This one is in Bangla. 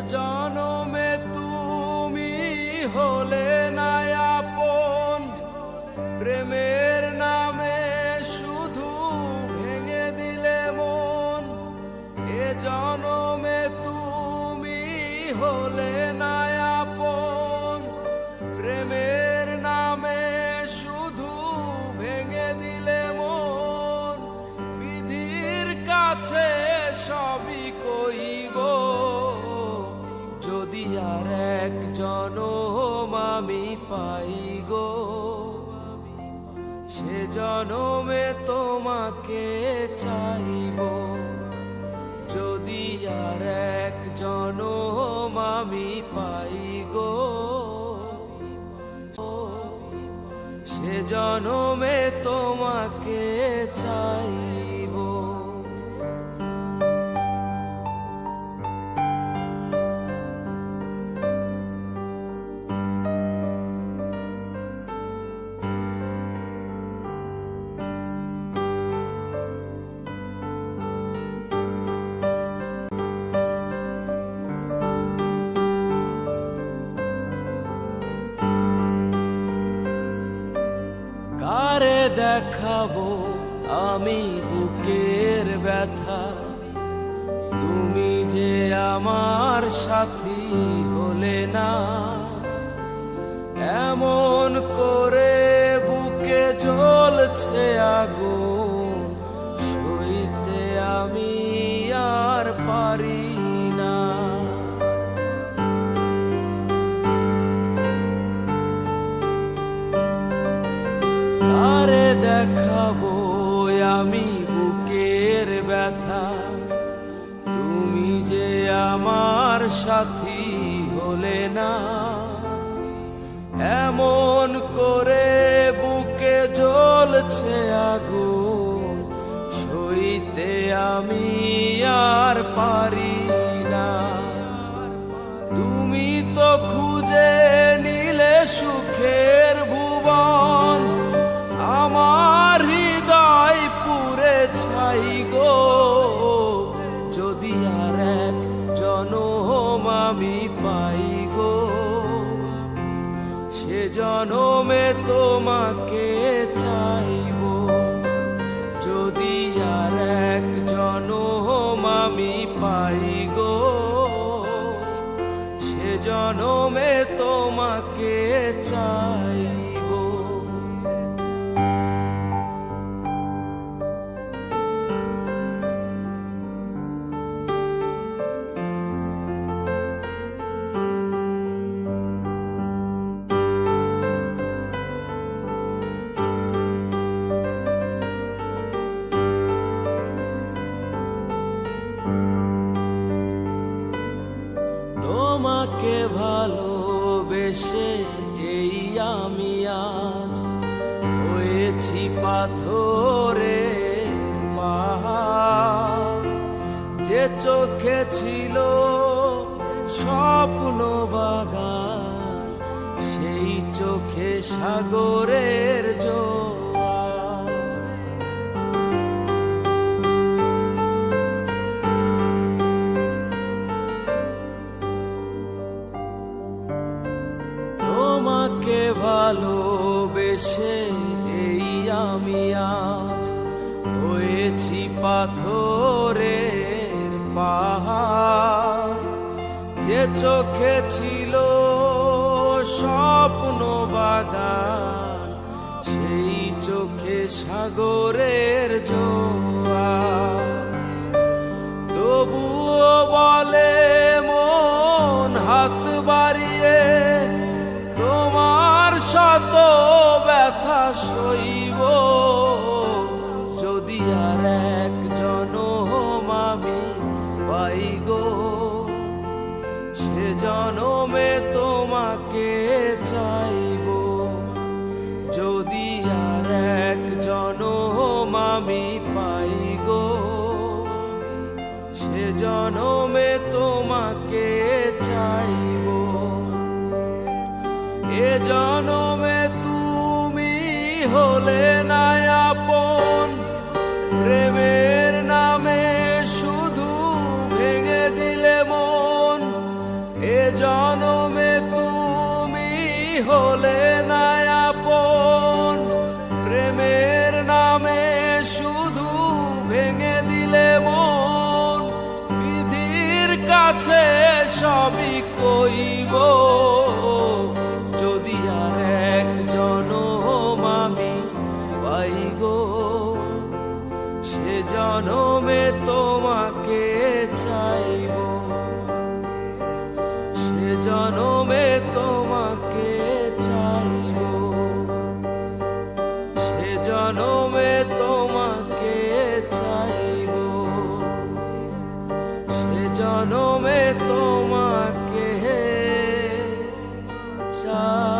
জনমে তুমি হলে না আপন, প্রেমের নামে শুধু ভেঙে দিলে মন। এ জনমে তুমি হলে না আপন, প্রেমের নামে শুধু ভেঙে দিলে মন। বিধির কাছে সবই কইব, যদি আর এক জনম আমি পাই গো, সে জনমে তোমাকে চাইব। যদি আর এক জনম আমি পাই গো, সে জনমে তোমাকে চাইব। কারে দেখাবো আমি বুকের ব্যথা, তুমি যে আমার সাথী হলে না। এমন করে বুকে জ্বলছে আগুন, সইতে আমি আর পারি না। কারে দেখাবো আমি বুকের ব্যথা, তুমি যে আমার সাথী হলে না। এমন করে বুকে জ্বলছে আগুন, সইতে আমি আর পারি না। তুমি তো খুঁজে নিলে সুখের ভুবন, আমার হৃদয় পুরে ছাই গো। যদি আর এক জনম আমি পাই গো, সে জনমে তোমাকে চাইব। যদি আর এক জনম আমি পাই গো, সে জনমে তোমাকে চাইব। তোমাকে ভালোবেসে এই আমি আজ হয়েছি পাথরের পাহাড়। যে চোখে ছিল স্বপ্ন বাগান, সেই চোখে সাগরের জোয়ার। তোমাকে ভালোবেসে এই আমি আজ হয়েছি পাথরের পাহাড়। যে চোখে ছিল স্বপ্ন বাগান, সেই চোখে সাগরের জোয়ার। তবুও বলে মন হাত বাড়িয়ে, তোমার শত ব্যথা সইব। যদি আর এক জনম আমি পাই গো, সে জনমে তোমাকে চাইব। যদি আর এক জনম আমি পাই গো, সে জনমে তোমাকে চাইব। এ জনমে তুমি হলে না আপন, প্রেমের নামে শুধু ভেঙে দিলে মন। জনমে তুমি হলে না আপন, প্রেমের নামে শুধু ভেঙে দিলে মন। বিধির কাছে সবই কইব, যদি আর এক জনম আমি পাই গো, সে জনমে তোমাকে চাইব, সে জনমে তোমাকে চাইব, সে জনমে তোমাকে চাইব, সে জনমে তোমাকে চাইব।